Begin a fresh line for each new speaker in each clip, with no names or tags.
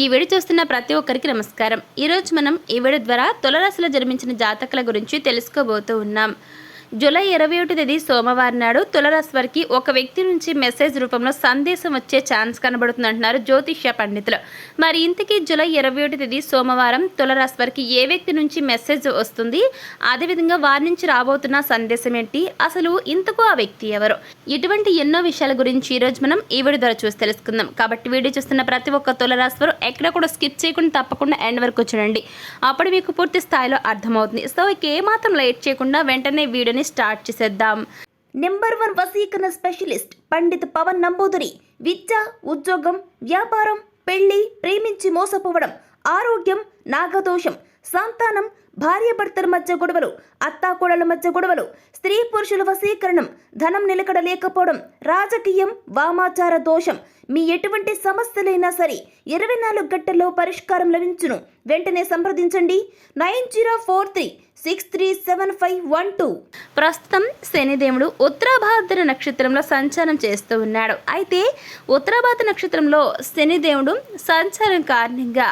ఈ వీడియో చూస్తున్న ప్రతి ఒక్కరికి నమస్కారం. ఈరోజు మనం ఈ వీడియో ద్వారా తులారాశిలో జన్మించిన జాతకుల గురించి తెలుసుకోబోతూ ఉన్నాం. జూలై 21 తేదీ సోమవారం నాడు తులారాశి వారికి ఒక వ్యక్తి నుంచి మెసేజ్ రూపంలో సందేశం వచ్చే ఛాన్స్ కనబడుతుంది అంటున్నారు జ్యోతిష్య పండితులు. మరి ఇంతకీ జూలై 21 తేదీ సోమవారం తులారాశి వారికి ఏ వ్యక్తి నుంచి మెసేజ్ వస్తుంది, అదేవిధంగా వారి నుంచి రాబోతున్న సందేశం ఏంటి, అసలు ఇంతకు ఆ వ్యక్తి ఎవరు, ఇటువంటి ఎన్నో విషయాల గురించి ఈరోజు మనం ఈ వీడియో ద్వారా చూసి తెలుసుకుందాం. కాబట్టి వీడియో చూస్తున్న ప్రతి ఒక్క తులారాశి వారు ఎక్కడ కూడా స్కిప్ చేయకుండా తప్పకుండా ఎండ్ వరకు చూడండి. అప్పుడు మీకు పూర్తి స్థాయిలో అర్థమవుతుంది. సో ఇక ఏమాత్రం లేట్ చేయకుండా వెంటనే వీడియోని స్టార్ట్ చేసేద్దాం.
నెంబర్ 1 వశీకరణ స్పెషలిస్ట్ పండిత్ పవన్ నంబూదిరి. విద్య, ఉద్యోగం, వ్యాపారం, పెళ్లి, ప్రేమించి మోసపోవడం, ఆరోగ్యం, నాగదోషం, సంతానం, భార్యాభర్తల మధ్య గొడవలు, అత్తాకోడల మధ్య గొడవలు, స్త్రీ పురుషుల వశీకరణం, ధనం నిలకడ లేకపోవడం, రాజకీయం, వామాచార దోషం, మీ ఎటువంటి సమస్యలైనా సరే 24 గంటల్లో పరిష్కారం లభించును. వెంటనే సంప్రదించండి 9043637512.
ప్రస్తుతం శనిదేవుడు ఉత్తరాభాద్ర నక్షత్రంలో సంచారం చేస్తూ ఉన్నాడు. అయితే ఉత్తరాభాద్ర నక్షత్రంలో శనిదేవుడు సంచారం కారణంగా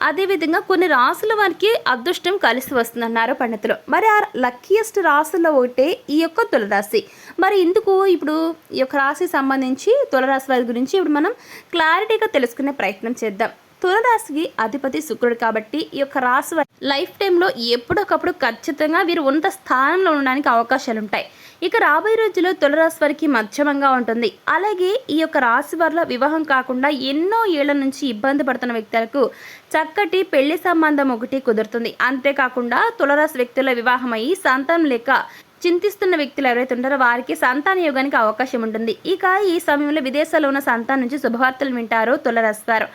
అదేవిధంగా కొన్ని రాసుల వారికి అదృష్టం కలిసి వస్తుందన్నారు పండితులు. మరి ఆ లక్కీయెస్ట్ రాసుల్లో ఒకటే ఈ యొక్క తులరాశి. మరి ఇందుకు ఇప్పుడు ఈ యొక్క రాశికి సంబంధించి తులరాశి వారి గురించి ఇప్పుడు మనం క్లారిటీగా తెలుసుకునే ప్రయత్నం చేద్దాం. తులరాశికి అధిపతి శుక్రుడు కాబట్టి ఈ యొక్క రాశి వారి లైఫ్ టైంలో ఎప్పటికప్పుడు ఖచ్చితంగా వీరు ఉన్నత స్థానంలో ఉండడానికి అవకాశాలు ఉంటాయి. ఇక రాబోయే రోజుల్లో తులరాశి వారికి మధ్యమంగా ఉంటుంది. అలాగే ఈ యొక్క రాశి వారిలో వివాహం కాకుండా ఎన్నో ఏళ్ల నుంచి ఇబ్బంది పడుతున్న వ్యక్తులకు చక్కటి పెళ్లి సంబంధం ఒకటి కుదురుతుంది. అంతేకాకుండా తులరాశి వ్యక్తుల వివాహం అయ్యి సంతానం లేక చింతిస్తున్న వ్యక్తులు ఎవరైతే ఉంటారో వారికి సంతాన యోగానికి అవకాశం ఉంటుంది. ఇక ఈ సమయంలో విదేశాల్లో ఉన్న సంతానం నుంచి శుభవార్తలు వింటారు తులరాశి వారు.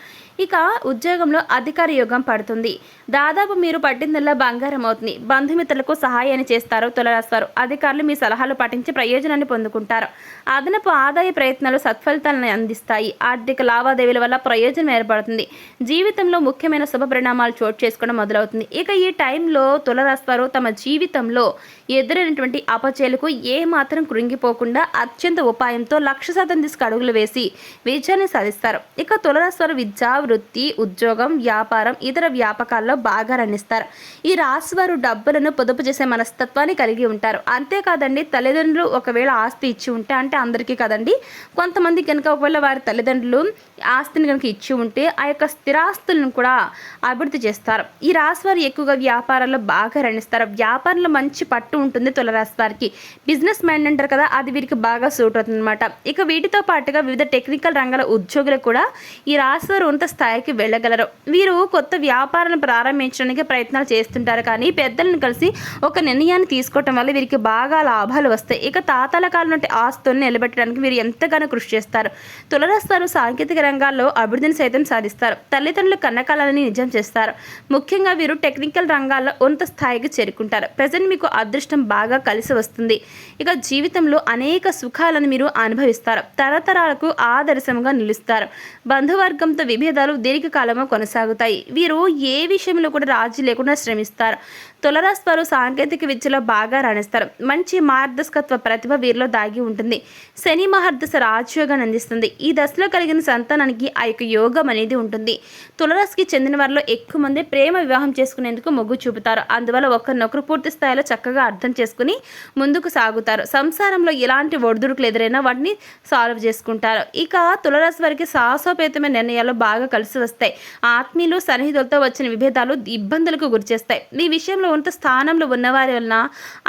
ఇక ఉద్యోగంలో అధికార యోగం పడుతుంది. దాదాపు మీరు పట్టిందల్లా బంగారం అవుతుంది. బంధుమిత్రులకు సహాయాన్ని చేస్తారు తులరాశి వారు. అధికారులు మీ సలహాలు పాటించి ప్రయోజనాన్ని పొందుకుంటారు. అదనపు ఆదాయ ప్రయత్నాలు సత్ఫలితాలను అందిస్తాయి. ఆర్థిక లావాదేవీల వల్ల ప్రయోజనం ఏర్పడుతుంది. జీవితంలో ముఖ్యమైన శుభ పరిణామాలు చోటు చేసుకోవడం మొదలవుతుంది. ఇక ఈ టైంలో తులరాశి వారు తమ జీవితంలో ఎదురైనటువంటి అపచేలకు ఏ మాత్రం కృంగిపోకుండా అత్యంత ఉపాయంతో 100% తీసుకు అడుగులు వేసి విజయాన్ని సాధిస్తారు. ఇక తులరాశి వారు విద్య, వృత్తి, ఉద్యోగం, వ్యాపారం, ఇతర వ్యాపకాల్లో బాగా రాణిస్తారు. ఈ రాశి వారు డబ్బులను పొదుపు చేసే మనస్తత్వాన్ని కలిగి ఉంటారు. అంతేకాదండి, తల్లిదండ్రులు ఒకవేళ ఆస్తి ఇచ్చి ఉంటే, అంటే అందరికీ కదండి, కొంతమంది కనుక ఒకవేళ వారి తల్లిదండ్రులు ఆస్తిని కనుక ఇచ్చి ఉంటే ఆ యొక్క స్థిరాస్తులను కూడా అభివృద్ధి చేస్తారు. ఈ రాశి వారు ఎక్కువగా వ్యాపారాల్లో బాగా రాణిస్తారు. వ్యాపారంలో మంచి పట్టు ఉంటుంది తులరాశి వారికి. బిజినెస్ మైండ్ అంటారు కదా, అది వీరికి బాగా సూట్ అవుతుంది అనమాట. ఇక వీటితో పాటుగా వివిధ టెక్నికల్ రంగాల ఉద్యోగులు కూడా ఈ రాశి వారు ఉన్నత స్థాయికి వెళ్ళగలరు. వీరు కొత్త వ్యాపారాలను ప్రారంభించడానికి ప్రయత్నాలు చేస్తుంటారు. కానీ పెద్దలను కలిసి ఒక నిర్ణయాన్ని తీసుకోవటం వల్ల వీరికి బాగా లాభాలు వస్తాయి. ఇక తాతల కాలం నుండి ఆస్తులను నిలబెట్టడానికి వీరు ఎంతగానో కృషి చేస్తారు. తులరాశి వారు సాంకేతిక రంగాల్లో అభివృద్ధిని సైతం సాధిస్తారు. తల్లిదండ్రుల కన్నకాలని నిజం చేస్తారు. ముఖ్యంగా వీరు టెక్నికల్ రంగాల్లో ఉన్నత స్థాయికి చేరుకుంటారు. ప్రజెంట్ మీకు అదృష్టం బాగా కలిసి వస్తుంది. ఇక జీవితంలో అనేక సుఖాలను మీరు అనుభవిస్తారు. తరతరాలకు ఆదర్శంగా నిలుస్తారు. బంధువర్గంతో విభేదాలు దీర్ఘకాలంగా కొనసాగుతాయి. వీరు ఏ విషయంలో కూడా రాజీ లేకుండా శ్రమిస్తారు. తులరాశి వారు సాంకేతిక విద్యలో బాగా రాణిస్తారు. మంచి మార్గదర్శకత్వ ప్రతిభ వీరిలో దాగి ఉంటుంది. శని మహర్దశ రాజయోగాన్ని అందిస్తుంది. ఈ దశలో కలిగిన సంతానానికి ఆ యొక్క యోగం అనేది ఉంటుంది. తులరాశికి చెందిన వారిలో ఎక్కువ మంది ప్రేమ వివాహం చేసుకునేందుకు మొగ్గు చూపుతారు. అందువల్ల ఒకరినొకరు పూర్తి స్థాయిలో చక్కగా అర్థం చేసుకుని ముందుకు సాగుతారు. సంసారంలో ఎలాంటి ఒడిదుడుకులు ఎదురైనా వాటిని సాల్వ్ చేసుకుంటారు. ఇక తులరాశి వారికి సాహసోపేతమైన నిర్ణయాలు బాగా కలిసి వస్తాయి. ఆత్మీయులు, సన్నిహితులతో వచ్చిన విభేదాలు ఇబ్బందులకు గురిచేస్తాయి. ఈ విషయంలో ఉన్నత స్థానంలో ఉన్నవారి వలన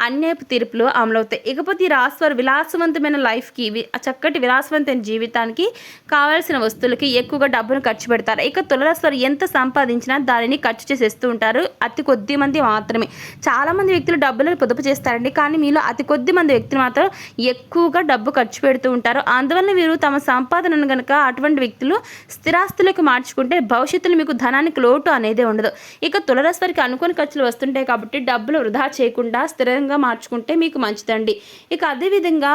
అన్యాయపు తీర్పులు అమలవుతాయి. ఇకపోతే ఈ రాశి వారు విలాసవంతమైన లైఫ్కి, చక్కటి విలాసవంతమైన జీవితానికి కావాల్సిన వస్తువులకి ఎక్కువగా డబ్బును ఖర్చు పెడతారు. ఇక తులరాశి వారు ఎంత సంపాదించినా దానిని ఖర్చు చేసేస్తూ ఉంటారు. అతి కొద్ది మంది మాత్రమే. చాలామంది వ్యక్తులు డబ్బులను పొదుపు చేస్తారండి. కానీ మీలో అతి కొద్ది మంది వ్యక్తులు మాత్రం ఎక్కువగా డబ్బు ఖర్చు పెడుతూ ఉంటారు. అందువల్ల వీరు తమ సంపాదనను కనుక అటువంటి వ్యక్తులు స్థిరాస్తులకు మార్చుకుంటే భవిష్యత్తులో మీకు ధనానికి లోటు అనేది ఉండదు. ఇక తులరాశి వారికి అనుకోని ఖర్చులు వస్తుంటాయి కాబట్టి డబ్బులు వృధా చేయకుండా స్థిరంగా మార్చుకుంటే మీకు మంచిదండి. ఇక అదేవిధంగా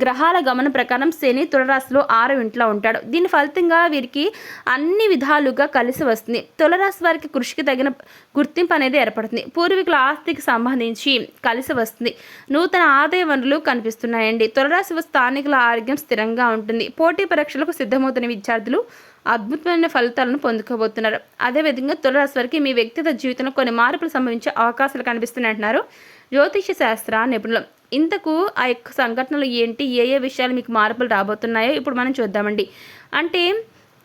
గ్రహాల గమన ప్రకారం శని తులరాశిలో 6వ ఇంట్లో ఉంటాడు. దీని ఫలితంగా వీరికి అన్ని విధాలుగా కలిసి వస్తుంది. తులరాశి వారికి కృషికి తగిన గుర్తింపు అనేది ఏర్పడుతుంది. పూర్వీకుల ఆస్తికి సంబంధించి కలిసి వస్తుంది. నూతన ఆదాయ వనరులు కనిపిస్తున్నాయండి. తులరాశి స్థానికుల ఆరోగ్యం స్థిరంగా ఉంటుంది. పోటీ పరీక్షలకు సిద్ధమవుతున్న విద్యార్థులు అద్భుతమైన ఫలితాలను పొందుకోబోతున్నారు. అదేవిధంగా తులారాశి వారికి మీ వ్యక్తిగత జీవితంలో కొన్ని మార్పులు సంభవించే అవకాశాలు కనిపిస్తున్నాయి అంటున్నారు జ్యోతిష శాస్త్ర నిపుణులు. ఇంతకు ఆ యొక్క సంఘటనలు ఏంటి, ఏ ఏ విషయాలు మీకు మార్పులు రాబోతున్నాయో ఇప్పుడు మనం చూద్దామండి. అంటే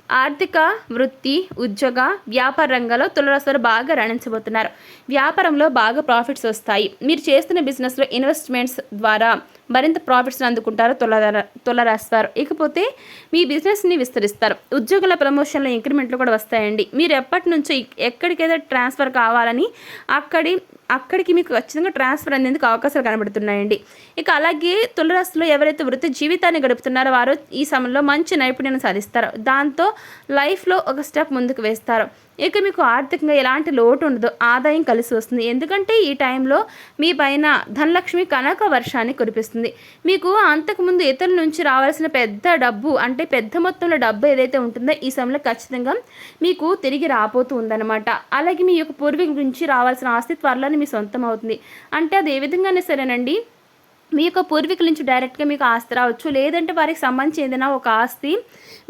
ఆర్థిక, వృత్తి, ఉద్యోగ, వ్యాపార రంగాల్లో తులారాశి వారు బాగా రాణించబోతున్నారు. వ్యాపారంలో బాగా ప్రాఫిట్స్ వస్తాయి. మీరు చేస్తున్న బిజినెస్లో ఇన్వెస్ట్మెంట్స్ ద్వారా మరింత ప్రాఫిట్స్ని అందుకుంటారు తులారాశి వారు. ఇకపోతే మీ బిజినెస్ని విస్తరిస్తారు. ఉద్యోగుల ప్రమోషన్లో ఇంక్రిమెంట్లు కూడా వస్తాయండి. మీరు ఎప్పటి నుంచో ఎక్కడికైతే ట్రాన్స్ఫర్ కావాలని అక్కడికి మీకు ఖచ్చితంగా ట్రాన్స్ఫర్ అనేందుకు అవకాశాలు కనబడుతున్నాయండి. ఇక అలాగే తులారాశిలో ఎవరైతే వృత్తి జీవితాన్ని గడుపుతున్నారో వారు ఈ సమయంలో మంచి నైపుణ్యాన్ని సాధిస్తారు. దాంతో లైఫ్లో ఒక స్టెప్ ముందుకు వేస్తారు. ఇక మీకు ఆర్థికంగా ఎలాంటి లోటు ఉండదు, ఆదాయం కలిసి వస్తుంది. ఎందుకంటే ఈ టైంలో మీ పైన ధనలక్ష్మి కనక వర్షాన్ని కురిపిస్తుంది. మీకు అంతకుముందు ఇతరుల నుంచి రావాల్సిన పెద్ద డబ్బు, అంటే పెద్ద మొత్తంలో డబ్బు ఏదైతే ఉంటుందో ఈ సమయంలో ఖచ్చితంగా మీకు తిరిగి రాబోతూ ఉందన్నమాట. అలాగే మీ యొక్క పూర్వీకుల నుంచి రావాల్సిన ఆస్తి త్వరలోనే మీ సొంతం అవుతుంది. అంటే అది ఏ విధంగానే సరేనండి, మీ యొక్క పూర్వీకుల నుంచి డైరెక్ట్గా మీకు ఆస్తి రావచ్చు, లేదంటే వారికి సంబంధించి ఏదైనా ఒక ఆస్తి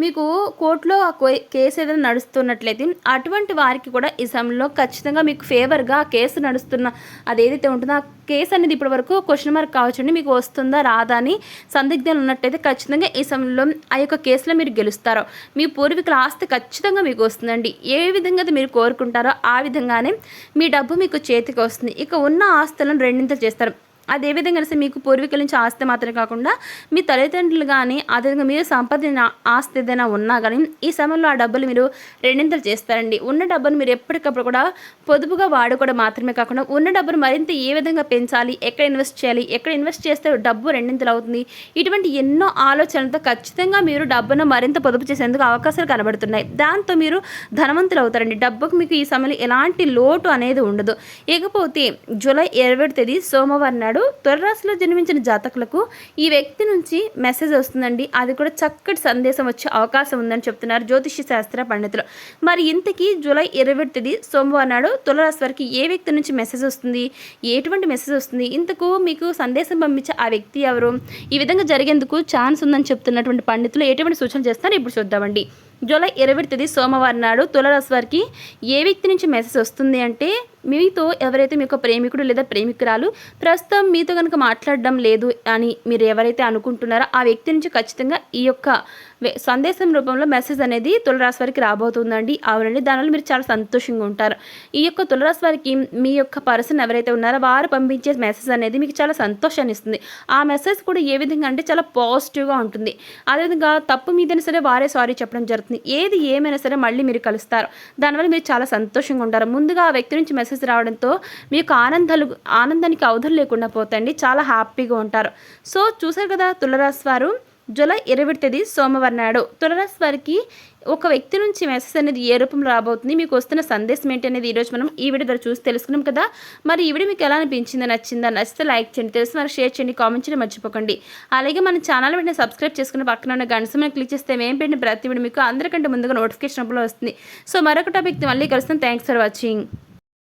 మీకు కోర్టులో ఆ కేసు ఏదైనా నడుస్తున్నట్లయితే అటువంటి వారికి కూడా ఈ సమయంలో ఖచ్చితంగా మీకు ఫేవర్గా ఆ కేసు నడుస్తున్న అది ఏదైతే ఉంటుందో ఆ కేసు అనేది ఇప్పటి వరకు క్వశ్చన్ మార్క్ కావచ్చండి. మీకు వస్తుందా రాదా అని సందిగ్ధాలు ఉన్నట్టయితే ఖచ్చితంగా ఈ సమయంలో ఆ యొక్క కేసులో మీరు గెలుస్తారో మీ పూర్వీకుల ఆస్తి ఖచ్చితంగా మీకు వస్తుందండి. ఏ విధంగా అయితే మీరు కోరుకుంటారో ఆ విధంగానే మీ డబ్బు మీకు చేతికి వస్తుంది. ఇక ఉన్న ఆస్తులను రెండింతలు చేస్తారు. అదేవిధంగా మీకు పూర్వీకుల నుంచి ఆస్తి మాత్రమే కాకుండా మీ తల్లిదండ్రులు కానీ అదేవిధంగా మీరు సంపాదించిన ఆస్తి ఏదైనా ఉన్నా కానీ ఈ సమయంలో ఆ డబ్బులు మీరు రెండింతలు చేస్తారండి. ఉన్న డబ్బును మీరు ఎప్పటికప్పుడు కూడా పొదుపుగా వాడుకోవడం మాత్రమే కాకుండా ఉన్న డబ్బును మరింత ఏ విధంగా పెంచాలి, ఎక్కడ ఇన్వెస్ట్ చేయాలి, ఎక్కడ ఇన్వెస్ట్ చేస్తే డబ్బు రెండింతలు అవుతుంది, ఇటువంటి ఎన్నో ఆలోచనలతో ఖచ్చితంగా మీరు డబ్బును మరింత పొదుపు చేసేందుకు అవకాశాలు కనబడుతున్నాయి. దాంతో మీరు ధనవంతులు అవుతారండి. డబ్బుకు మీకు ఈ సమయంలో ఎలాంటి లోటు అనేది ఉండదు. ఇకపోతే జూలై 20వ తేదీ సోమవారం నాడు తులారాశిలో జన్మించిన జాతకులకు ఈ వ్యక్తి నుంచి మెసేజ్ వస్తుందండి. అది కూడా చక్కటి సందేశం వచ్చే అవకాశం ఉందని చెప్తున్నారు జ్యోతిష శాస్త్ర పండితులు. మరి ఇంతకీ జూలై 20వ తేదీ సోమవారం నాడు తులారాశి వారికి ఏ వ్యక్తి నుంచి మెసేజ్ వస్తుంది, ఎటువంటి మెసేజ్ వస్తుంది, ఇంతకు మీకు సందేశం పంపించే ఆ వ్యక్తి ఎవరు, ఈ విధంగా జరిగేందుకు ఛాన్స్ ఉందని చెప్తున్నటువంటి పండితులు ఎటువంటి సూచనలు చేస్తారో ఇప్పుడు చూద్దామండి. జూలై 20వ తేదీ సోమవారం నాడు తులారాశి వారికి ఏ వ్యక్తి నుంచి మెసేజ్ వస్తుంది అంటే, మీతో ఎవరైతే మీ యొక్క ప్రేమికుడు లేదా ప్రేమికురాలు ప్రస్తుతం మీతో కనుక మాట్లాడడం లేదు అని మీరు ఎవరైతే అనుకుంటున్నారో ఆ వ్యక్తి నుంచి ఖచ్చితంగా ఈ యొక్క సందేశం రూపంలో మెసేజ్ అనేది తులారాశి వారికి రాబోతుందండి. అవునండి, దానివల్ల మీరు చాలా సంతోషంగా ఉంటారు. ఈ యొక్క తులారాశి వారికి మీ యొక్క పర్సన్ ఎవరైతే ఉన్నారో వారు పంపించే మెసేజ్ అనేది మీకు చాలా సంతోషాన్ని ఇస్తుంది. ఆ మెసేజ్ కూడా ఏ విధంగా అంటే చాలా పాజిటివ్గా ఉంటుంది. అదేవిధంగా తప్పు మీదైనా సరే వారే సారీ చెప్పడం జరుగుతుంది. ఏది ఏమైనా సరే మళ్ళీ మీరు కలుస్తారు. దానివల్ల మీరు చాలా సంతోషంగా ఉంటారు. ముందుగా ఆ వ్యక్తి నుంచి మెసేజ్ రావడంతో మీకు ఆనందానికి అవధులు లేకుండా పోతాయండి. చాలా హ్యాపీగా ఉంటారు. సో చూసారు కదా, తులారాశి వారు జూలై 20వ తేదీ సోమవారం నాడు తులారాశి వారికి ఒక వ్యక్తి నుంచి మెసేజ్ అనేది ఏ రూపంలో రాబోతుంది, మీకు వస్తున్న సందేశం ఏంటి అనేది ఈరోజు మనం ఈ వీడియో ద్వారా చూసి తెలుసుకున్నాం కదా. మరి ఈ వీడియో మీకు ఎలా అనిపించిందో, నచ్చిందా, నచ్చితే లైక్ చేయండి, తెలిసి మరి షేర్ చేయండి, కామెంట్ చేయడం మర్చిపోకండి. అలాగే మన ఛానల్ వెంటనే సబ్స్క్రైబ్ చేసుకుని పక్కన ఉన్న గంట సింబల్ క్లిక్ చేస్తే మేము పెట్టిన ప్రతి వీడియో మీకు అందరికంటే ముందుగా నోటిఫికేషన్ వస్తుంది. సో మరొక టాపిక్ మళ్ళీ కలుస్తాం. Thanks for watching.